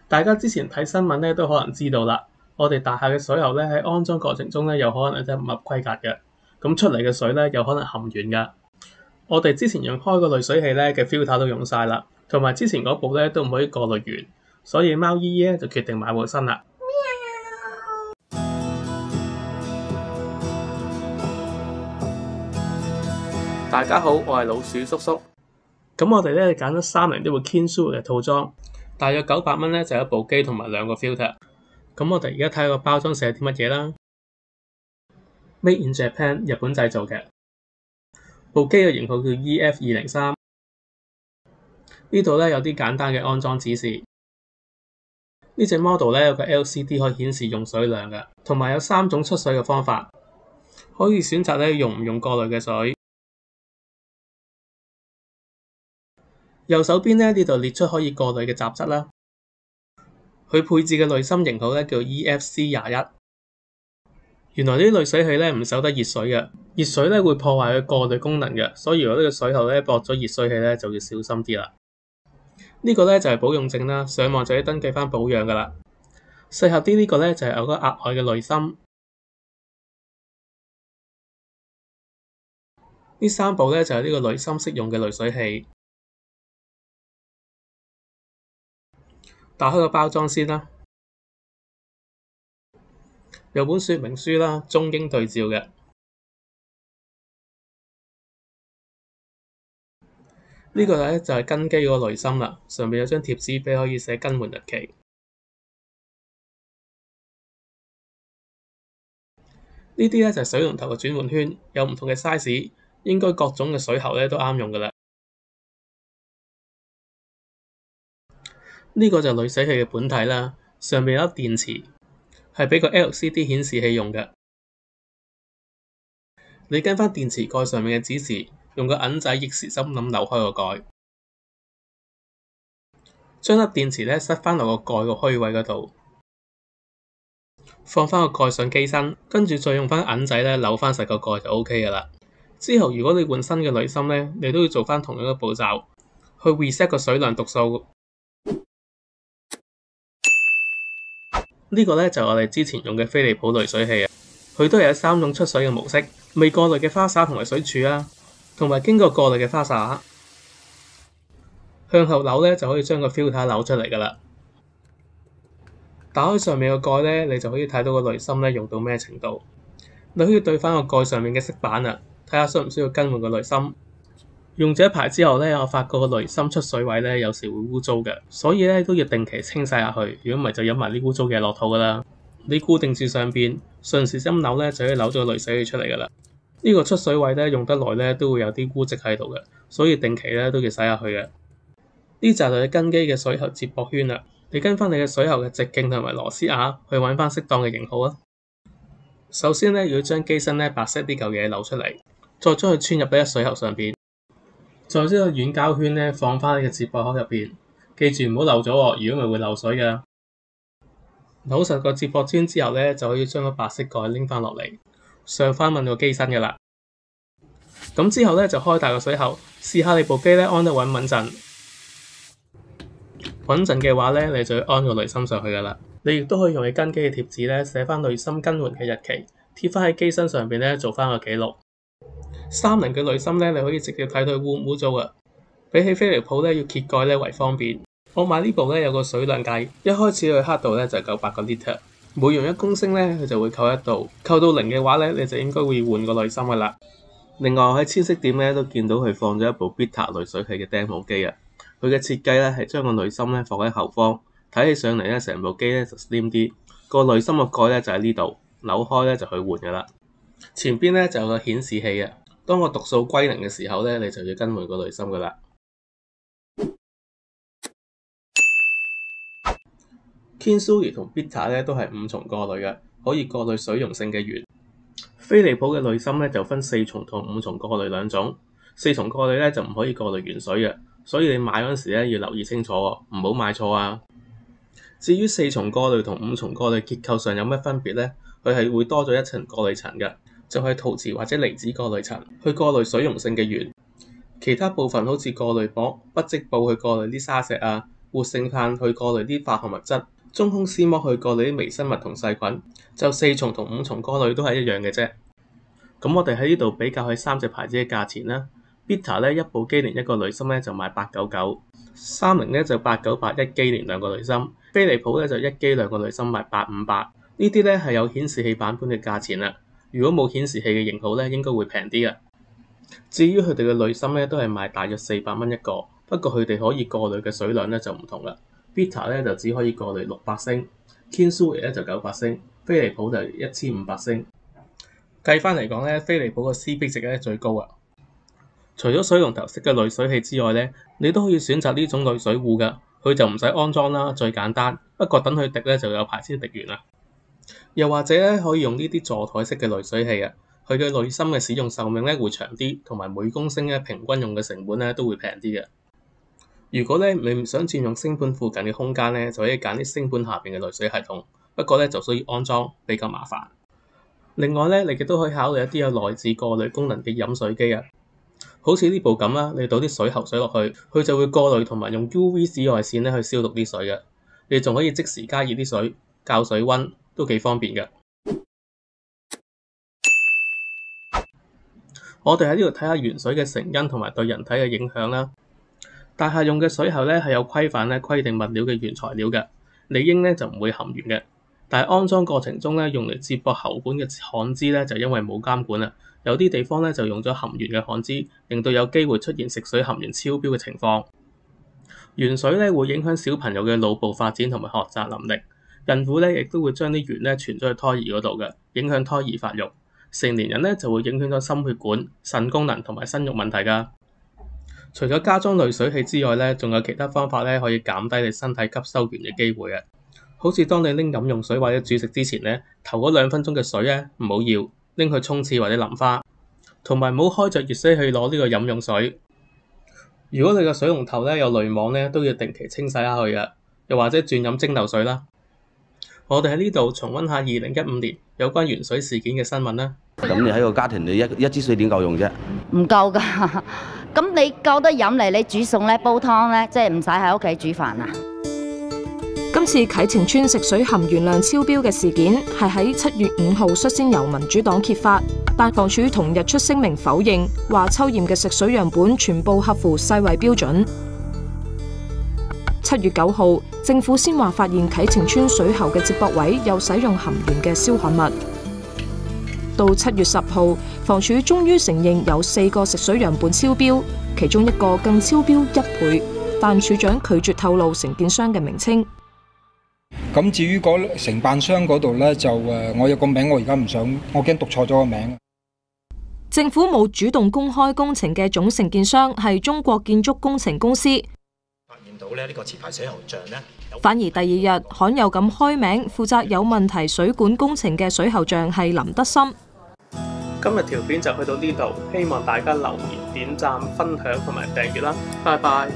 大家之前睇新聞咧都可能知道啦，我哋大廈嘅水喉咧喺安裝過程中咧有可能真係唔合規格嘅，咁出嚟嘅水咧有可能含鉛㗎。我哋之前用開個濾水器咧嘅 filter 都用晒啦，同埋之前嗰部咧都唔可以過濾完，所以貓姨姨咧就決定買部新啦。大家好，我係老鼠叔叔。咁我哋咧揀咗30呢部 Kinsu 嘅套裝，大約900蚊咧就有一部機同埋2個 filter。咁我哋而家睇下個包裝寫啲乜嘢啦。Made in Japan， 日本製造嘅。部機嘅型號叫 EF203。呢度咧有啲簡單嘅安裝指示。呢隻 model 咧有個 LCD 可以顯示用水量嘅，同埋有3種出水嘅方法，可以選擇咧用唔用過濾嘅水。右手邊呢度列出可以過濾嘅雜質啦。佢配置嘅濾芯型號咧叫 EFC21。原來呢啲濾水器咧唔受得熱水嘅，熱水咧會破壞佢過濾功能嘅，所以如果呢個水喉咧駁咗熱水器咧就要小心啲啦。呢個咧就係保用證啦，上網就要登記翻保養噶啦。細盒啲呢個咧就係有個額外嘅濾芯。呢3部咧就係呢個濾芯適用嘅濾水器。打開個包裝先啦，有本說明書啦，中英對照嘅。呢個咧就係跟機嗰個濾芯啦，上面有張貼紙俾可以寫更換日期。呢啲咧就係水龍頭嘅轉換圈，有唔同嘅 size， 應該各種嘅水喉咧都啱用噶啦。呢個就係濾水器嘅本體啦，上面有粒電池，係俾個 LCD 顯示器用嘅。你跟翻電池蓋上面嘅指示，用個銀仔逆時針咁扭開個蓋，將粒電池咧塞翻落個蓋個虛位嗰度，放翻個蓋上機身，跟住再用翻銀仔咧扭翻實個蓋就 OK 噶啦。之後如果你換新嘅濾芯咧，你都要做翻同樣嘅步驟，去 reset 個水量讀數。呢個咧就係我哋之前用嘅飛利浦濾水器啊，佢都係有3種出水嘅模式，未過濾嘅花灑同埋水柱啊，同埋經過過濾嘅花灑。向後扭咧就可以將個 filter 扭出嚟噶啦。打開上面個蓋咧，你就可以睇到個濾芯咧用到咩程度。你可以對翻個蓋上面嘅色板啊，睇下需唔需要更換個濾芯。用咗一排之後咧，我發覺個濾芯出水位咧有時會污糟嘅，所以咧都要定期清洗下去。如果唔係就飲埋啲污糟嘢落肚噶啦。你固定住上邊，順時針扭咧就可以扭咗個濾水器出嚟噶啦。呢個出水位咧用得耐咧都會有啲污漬喺度嘅，所以定期咧都要洗下去嘅。呢就係你跟機嘅水喉接駁圈啦。你跟翻你嘅水喉嘅直徑同埋螺絲牙去揾翻適當嘅型號啊。首先咧要將機身咧白色呢嚿嘢扭出嚟，再將佢穿入呢個水喉上邊。再將個軟膠圈咧放翻喺個接駁口入邊，記住唔好漏咗喎，如果咪會漏水嘅。扭實個接駁圈之後咧，就可以將個白色蓋拎翻落嚟，上翻問個機身嘅啦。咁之後咧就開大個水喉，試下你部機咧安得穩唔穩陣。穩陣嘅話咧，你就要安個濾芯上去噶啦。你亦都可以用你跟機嘅貼紙咧寫翻濾芯更換嘅日期，貼翻喺機身上邊咧做翻個記錄。3棱嘅濾芯咧，你可以直接睇到佢污唔污糟噶。比起飛利浦咧，要揭蓋咧為方便。我買呢部咧有個水量計，一開始佢刻度咧就係98個 litre，每用1公升咧佢就會扣1度，扣到0嘅話咧你就應該會換個濾芯噶啦。另外喺千色店咧都見到佢放咗一部 Beta 濾水器嘅 demo 機啊，佢嘅設計咧係將個濾芯咧放喺後方，睇起上嚟咧成部機咧就 slim 啲，個濾芯個蓋咧就喺呢度，扭開咧就去換噶啦。前邊咧就有個顯示器啊。當個讀數歸零嘅時候咧，你就要更換個濾芯噶啦。Kinsu 同 Beta 咧都係5重過濾嘅，可以過濾水溶性嘅鉛。飛利浦嘅濾芯咧就分4重同5重過濾2種。4重過濾咧就唔可以過濾原水嘅，所以你買嗰陣時咧要留意清楚喎，唔好買錯啊。至於4重過濾同5重過濾結構上有乜分別咧？佢係會多咗1層過濾層嘅。就係陶瓷或者離子過濾層去過濾水溶性嘅鉛，其他部分好似過濾膜、不織布去過濾啲沙石啊，活性炭去過濾啲化學物質，中空絲膜去過濾啲微生物同細菌，就4重同5重過濾都係一樣嘅啫。咁我哋喺呢度比較佢3隻牌子嘅價錢啦。Beta 咧，一部機連一個濾芯咧就賣899，三菱咧就898一機連2個濾芯，飛利浦咧就一機2個濾芯賣858。呢啲咧係有顯示器版本嘅價錢啦。如果冇顯示器嘅型號咧，應該會平啲嘅。至於佢哋嘅濾芯咧，都係賣大約400蚊一個，不過佢哋可以過濾嘅水量咧就唔同啦。Beta 咧就只可以過濾600升，Kingsway 咧就900升，飛利浦就1500升。計翻嚟講咧，飛利浦個 CP 值咧最高啊！除咗水龍頭式嘅濾水器之外咧，你都可以選擇呢種濾水壺㗎，佢就唔使安裝啦，最簡單。不過等佢滴咧就有排先滴完啦。又或者咧可以用呢啲座台式嘅濾水器啊，佢嘅濾芯嘅使用壽命咧會長啲，同埋每公升咧平均用嘅成本咧都會平啲嘅。如果咧你唔想佔用星盤附近嘅空間咧，就可以揀啲星盤下邊嘅濾水系統，不過咧就需要安裝，比較麻煩。另外咧，你亦都可以考慮一啲有內置過濾功能嘅飲水機啊，好似呢部咁啦，你倒啲水喉水落去，佢就會過濾同埋用 UV 紫外線咧去消毒啲水嘅。你仲可以即時加熱啲水，校水溫都幾方便嘅。我哋喺呢度睇下原水嘅成因同埋對人體嘅影響啦。大廈用嘅水喉咧係有規範咧規定物料嘅原材料嘅，理應咧就唔會含鉛嘅。但係安裝過程中咧，用嚟接駁喉管嘅焊資咧，就因為冇監管啦，有啲地方咧就用咗含鉛嘅焊資，令到有機會出現食水含鉛超標嘅情況。鉛水咧會影響小朋友嘅腦部發展同埋學習能力，孕婦咧亦都會將啲鉛咧傳咗去胎兒嗰度嘅，影響胎兒發育。成年人咧就會影響咗心血管、腎功能同埋生育問題㗎。除咗加裝濾水器之外咧，仲有其他方法咧可以減低你身體吸收鉛嘅機會嘅。好似當你拎飲用水或者煮食之前咧，頭嗰2分鐘嘅水咧唔好要，拎去沖廁或者淋花，同埋唔好開着熱水器攞呢個飲用水。如果你個水龍頭咧有濾網咧，都要定期清洗下佢嘅，又或者轉飲蒸餾水啦。我哋喺呢度重溫下2015年有關鉛水事件嘅新聞啦。咁你喺個家庭你一支水點夠用啫？唔夠㗎。咁你夠得飲嚟，你煮餸咧、煲湯咧，即係唔使喺屋企煮飯啊。今次啟晴邨食水含鉛量超標嘅事件係喺7月5號率先由民主黨揭發，但房署同日出聲明否認，話抽驗嘅食水樣本全部合乎世衛標準。7月9號，政府先話發現啟晴邨水喉嘅接駁位有使用含鉛嘅燒焊物。到7月10號，房署終於承認有4個食水樣本超標，其中1個更超標1倍，但署長拒絕透露承建商嘅名稱。咁至於嗰承辦商嗰度呢，就我有個名，我而家唔想，我驚讀錯咗個名。政府冇主動公開工程嘅總承建商係中國建築工程公司。發現到呢個持牌水喉匠呢，反而第2日罕有咁開名，負責有問題水管工程嘅水喉匠係林德森。今日條片就去到呢度，希望大家留言、點讚、分享同埋訂閱啦，拜拜。